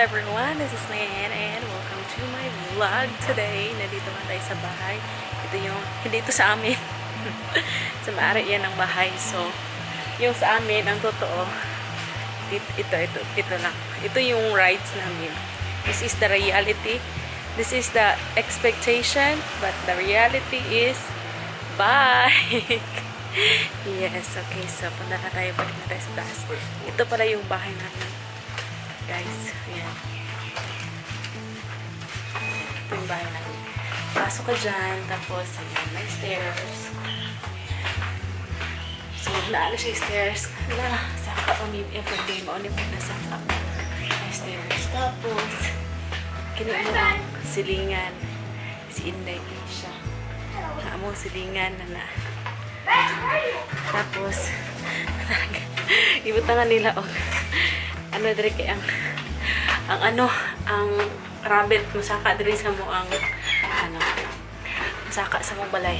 everyone, this is Nan and welcome to my vlog today. Nandito nga tayo sa bahay. Ito yung, hindi ito sa amin. Sa maari yan ang bahay. So, yung sa amin, ang totoo, ito lang. Ito yung rights namin. This is the reality. This is the expectation, but the reality is bye! Yes, okay. So, punta na tayo. Balik na tayo sa taas. Ito pala yung bahay namin. Guys, ayan. Ito yung bahay namin. Pasok ka dyan. Tapos, ayan, may stairs. So, naano siya yung stairs. Saka kami, everyday, maunip ko na saka. May stairs. Tapos, kinuha ang silingan. Si Inday siya. Amo silingan na. Tapos ibutangan nila ano dire kay ang rabbit musaka dire sa mo ang musaka sa mong balay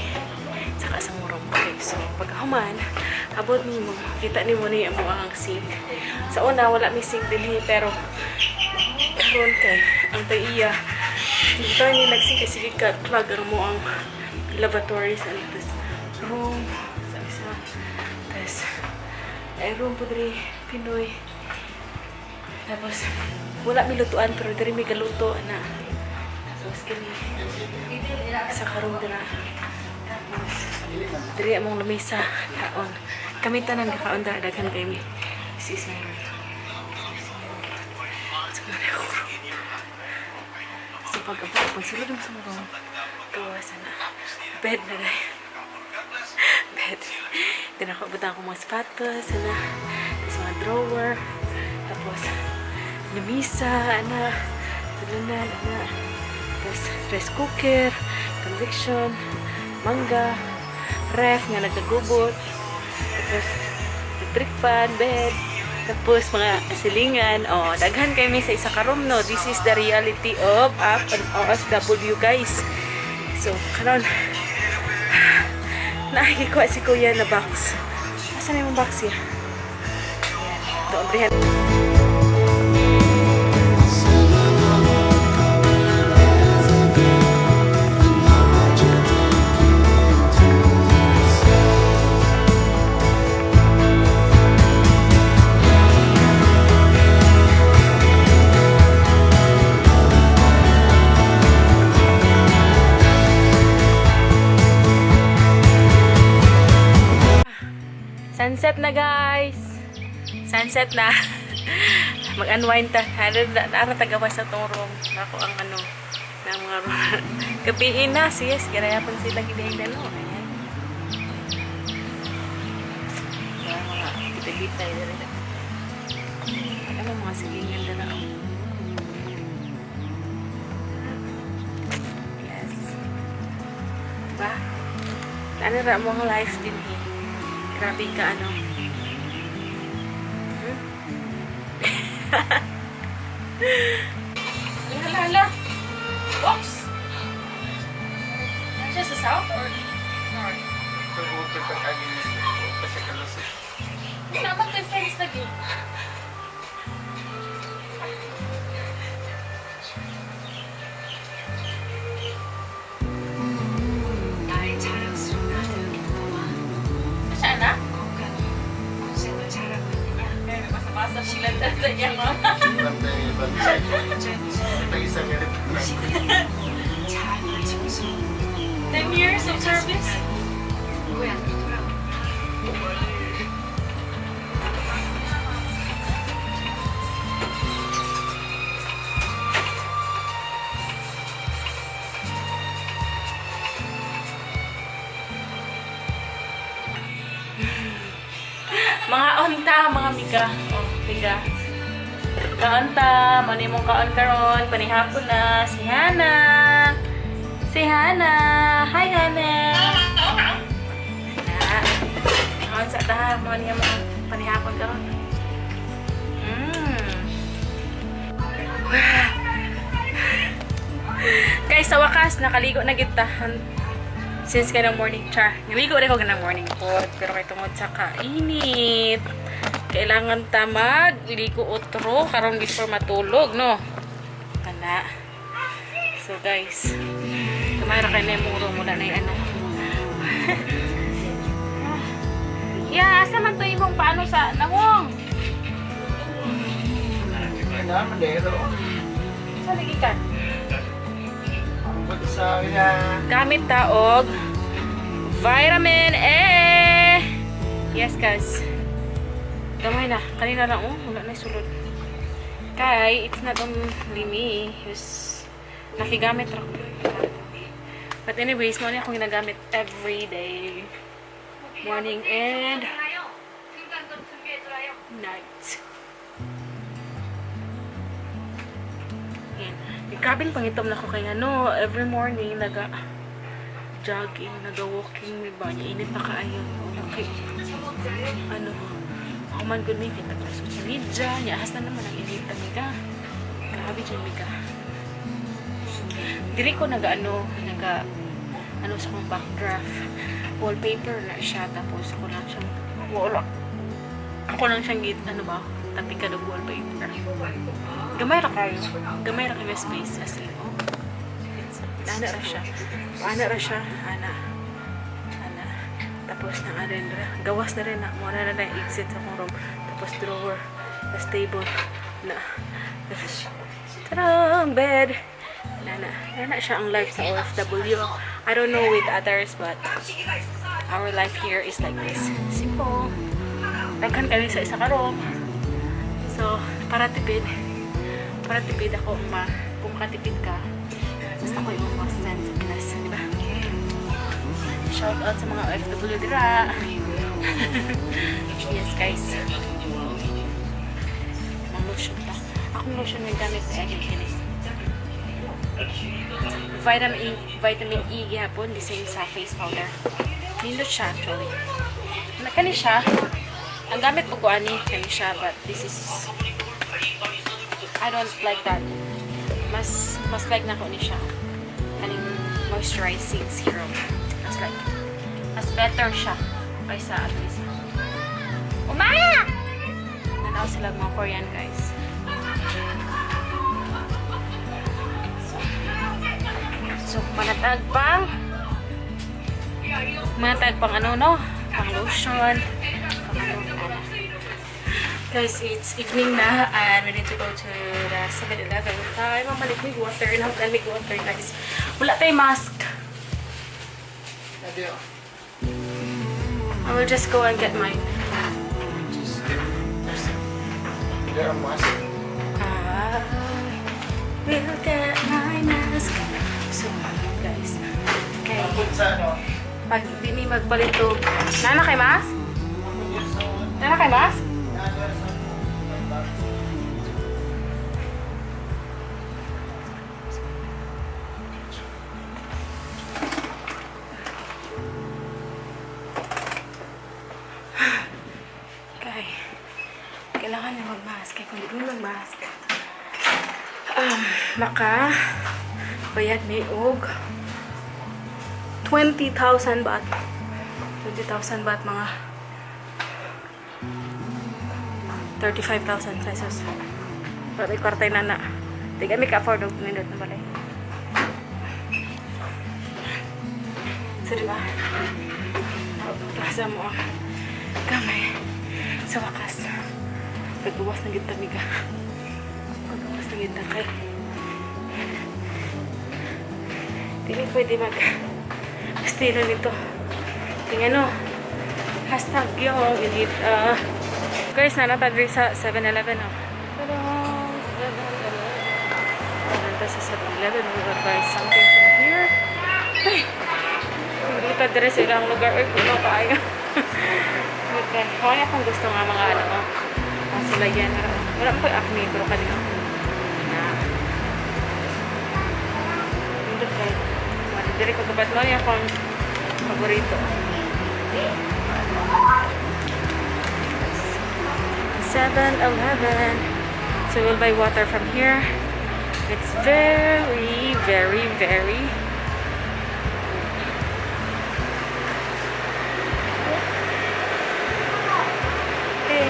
saka sa mong room. Okay, so pagkahuman abot nimo kita nimo ni amo ang sink. Sa una wala mi sink dinhi pero karon kay ang taiya dito ni nagsink sige ka plug ang mo ang lavatories and this room sa isa. Tapos ay room po diri Pinoy. Tapos wala mi lutuan pero diri mi galuto na. Tapos kini sa karon dira. Tapos diri among lamesa kaon. Kami tanan kakaon daghan kay mi. This is my room. So pag-abot sulod mo sa mga room. Tuwa sana. Bed na guys. Bed. Then ako abutan ko mga sapatos, tapos mga drawer, tapos lamisa, tulunan, tapos rice cooker, convection, mangga, ref nga nagkagubot, tapos electric fan, bed, tapos mga silingan. Daghan kami sa isa ka room, no? This is the reality of an OFW, guys. So, karon nakikikuha si Kuya na box. Asan yung box niya? Ayan. Ito, abrihan. Sunset na guys. Sunset na. Mag-unwind ta. Naratagawas sa tong room. Ako ang na mga room. Gabihin na. Yes, ganayapan sila ginahin na. Ayan. Mga kita-kita. Ano mga silingan na lang. Yes. Diba? Ano ra mo ang life din eh. Grabe ka, Hala. Oops! Nandiyan sa south or north? Hindi naman kay friends lagi. Basta sila sa niya, mama. 10 years of service? Mga onta, mga mika. Mika. Kaonta, manimong kaon karon, panihapon na si Hana. Si Hana. Hi Hana. Kaon sa tahan mo niya mga panihapon karon. Guys, sa wakas nakaligo na kita. Since kanang morning char. Niligo rin ko kanang morning po. Pero kay tungod sa kainit. kailangan ta magligo otro karon before matulog, no? Kana. So guys, kamera kay na muro mula na yung ano. Yeah, asa man to imong paano sa nawong? Sa lagi ka? Gamit ta og vitamin A. Yes guys. Gamay na. Kanina lang wala na sulod. Kay it's not only me who's nakigamit ra. But anyways, mo ni akong ginagamit every day. Morning and night. Yan. Grabing pangitom na ko kay ano, every morning naga-jogging, naga-walking, diba? Init na kaayo. Okay. Ano, ako man good may kita sa social media. Niya, hasta naman ang init na miga. Grabe dyan miga. Diri ko ano sa kong backdraft. Wallpaper na siya. Tapos ako lang siyang ano ba? Tapikad og wallpaper. Gamay ra kayo. Gamay ra kayo space as in. Oh. Ana ra siya. Ana. Tapos na rin ra. Gawas na rin na. Muna na exit sa akong room. Tapos drawer. Tapos table. Tarang! Bed! Nana siya ang life sa OFW. I don't know with others, but our life here is like this. Simple. Daghan kami sa isa ka room. So, para tipid ako kung makatipid ka, basta ko yung mas sense of class, di ba? Shout out sa mga OFW dira. Yes, guys. Ang lotion pa. Akong lotion may gamit sa kinis. Vitamin E gihapon, the same sa face powder. Nindot siya actually. Kani siya. Ang gamit ko ani kani siya, but this is I don't like that. Mas like na ko ni siya. Kaning moisturizing serum. Mas better siya kaysa at least. Umaya! Nanaw sila mga Korean guys. So, manatag pang ano, no? Pang lotion. Guys, it's evening na and we need to go to the 7-Eleven. Tayo, mamalik may water. Nahaplan may water, guys. Wala tayong mask. I will just go and get mine. There are mask. I will get my mask. So, guys. Okay. Pag di ni magbalito. Nana kay mask? Nana kay mask? Okay. Kailangan na mag-mask. Kaya kung di mo mag-mask, bayad may og 20,000 baht. 20,000 baht, mga 35,000 pesos. Para may kwartay na na. Di kami ka-afford og minute na balay. So, diba? Nasa mo kamay. Sa wakas. Pagbuwas ng gita, miga. Pagbuwas ng gita kay hindi pwede mag-estilo nito. Tingnan no. Hashtag yung edit. Guys, nanatadri sa 7-Eleven. Nanta sa 7-Eleven. We will buy something from here. Ay! Hindi tadri sa ilang lugar. Ay, puno pa ayaw. Okay. Kung akong gusto nga mga ano. Sila yan. Wala mo kayo acne. Pero kanina. Hindi kayo. Diri ko kapat mo yung akong paborito. 7-Eleven. So we'll buy water from here. It's very, very, very okay.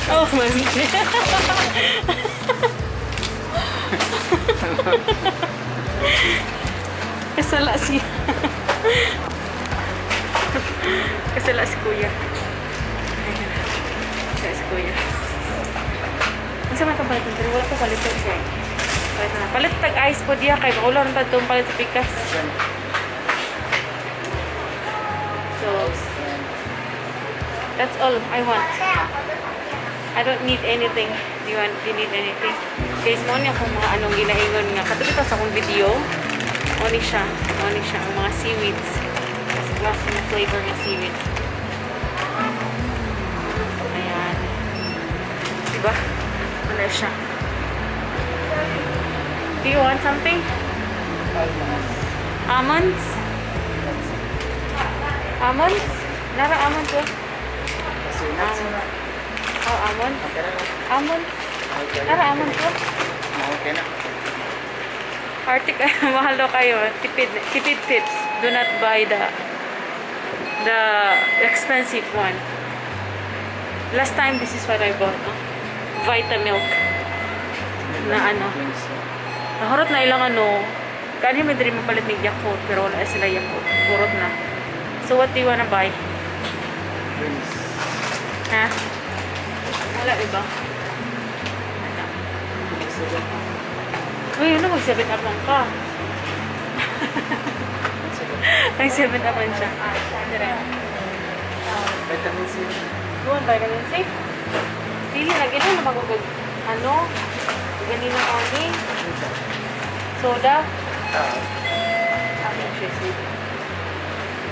Oh, man. Kasala si... Kasala si kuya. Kasala si kuya. Ang sama ka palit ng wala pa palit ng kuya. Palit tag ice po diya kay maulaw na itong palit sa pikas. So, that's all I want. I don't need anything. Do you need anything? Guys, mo niya kung mga anong ginaingon nga. Katulad ito sa akong video. Oni siya. Ang mga seaweeds. Kasi glass yung flavor ng seaweeds. Ayan. Diba? Ano siya? Do you want something? Almonds? Almonds? Nara almonds ko? Oh, almonds? Almonds? Nara almonds ko? Okay na. Arctic, mahal daw kayo. Tipid tips. Do not buy the expensive one. Last time, this is what I bought. No? Vitamilk. Na ano. Nahurot na ilang ano. Kanya may diri mapalit ng Yakult. Pero wala sila Yakult. Hurot na. So, what do you wanna buy? Drinks. Ha? Wala, diba? Wala. Uy, ano mag-7 up lang ka? Nag-7 up lang siya. Dire. Vitamin C. Doon, vitamin C. Dili, nag-inom na magugag. Ano? Ganino kami. Soda.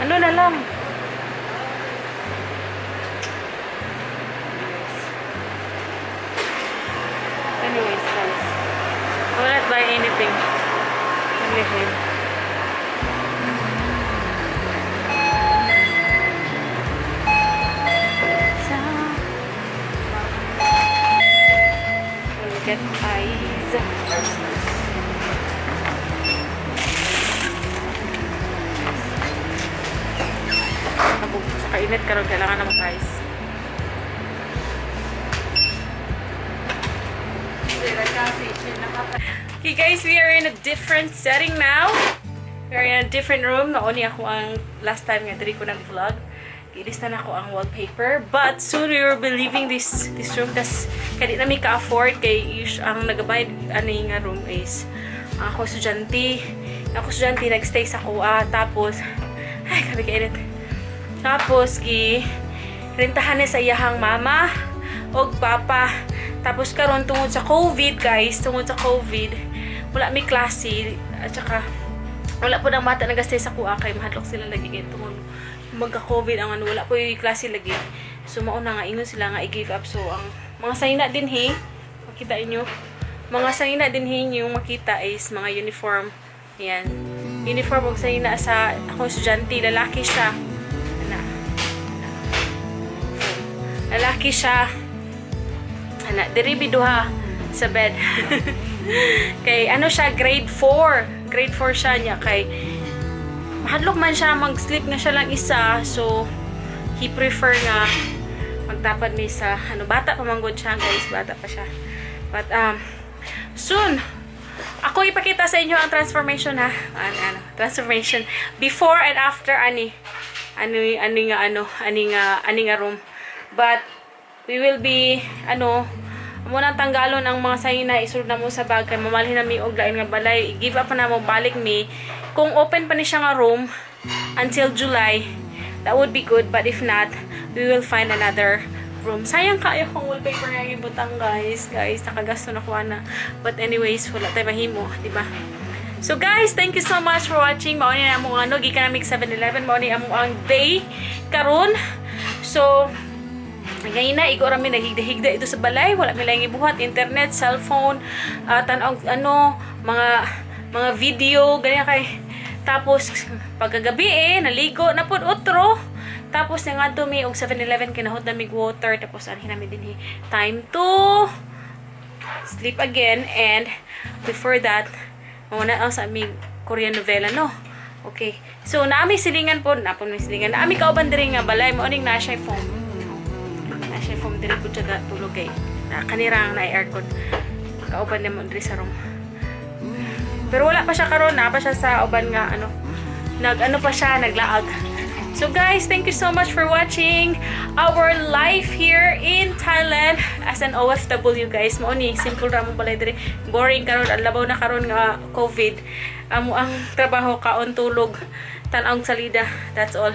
Ano na lang? Anyways, guys. I will not buy anything. Only him. So, we'll get eyes. Kainit karon kailangan na mag-ice. Okay guys, we are in a different setting now. We are in a different room. Naoni ako ang last time nga diri ko nag-vlog. Ilista na ako ang wallpaper. But soon we will be leaving this room. Tas kadi na mi ka-afford kay ang nagabayad ani nga room is ako estudyante. Ako estudyante nagstay sa kuha tapos ay grabe kainit. Tapos rentahan ni sa iyahang mama og papa. Tapos karon tungod sa COVID, guys, wala may klase at saka wala po ng bata nagastay sa kuha kay mahadlok sila lagi kay tungod magka-COVID ang ano, wala po yung klase lagi. So mauna nga ingon sila nga i-give up. So ang mga sayna din makita inyo. Mga sayna din yung makita is mga uniform. Ayan. Uniform og sayna sa akong estudyante, lalaki siya. Lalaki siya. Diri biduha sa bed. Kay ano siya, grade 4. Grade 4 siya niya. Kay mahadlok man siya, mag-sleep nga siya lang isa. So, he prefer nga magtapad may sa, bata pa manggod siya, guys. Bata pa siya. But, soon, ako ipakita sa inyo ang transformation, ha? Transformation. Before and after, ani nga room. But, we will be, muna tanggalon ang mga sayna, isulod na mo sa bag, kay mamalhin na mi og lain nga balay, i-give up na mo, balik mi. Kung open pa ni siya nga room, until July, that would be good, but if not, we will find another room. Sayang kayo kung wallpaper nga ibutang, guys, nakagasto na kuha na. But anyways, wala tayo mahimo, diba? So guys, thank you so much for watching. Mauni na mo gikan namig 7-Eleven, mauni amo ang day karon. So ngayon na, ikaw rami nahigda-higda ito sa balay. Wala may lang ibuhat. Internet, cellphone, tanaw, mga video, ganyan kay. Tapos, pagkagabi naligo, napod utro. Tapos, nga tumi, og 7-Eleven, kinahod namig water. Tapos, anhin namin din time to sleep again. And, before that, muna ang sa aming Korean novela, no? Okay. So, naami silingan po. Napon may silingan. Naami kauban diri nga balay. Mauning na siya foam dili ko tiyaga tulog kay kanirang na aircon. Kauban naman diri sa room. Pero wala pa siya karon, na pa siya sa uban nga nag-ano pa siya, naglaag. So guys, thank you so much for watching our life here in Thailand as an OFW guys. Mao ni simple ra mo balay diri. Boring karon, labaw na karon nga COVID. Amo ang trabaho kaon tulog, tan-aw salida. That's all.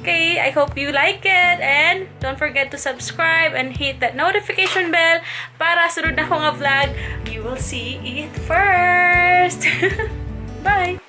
Okay, I hope you like it and don't forget to subscribe and hit that notification bell para sunod na ko nga vlog, you will see it first. Bye!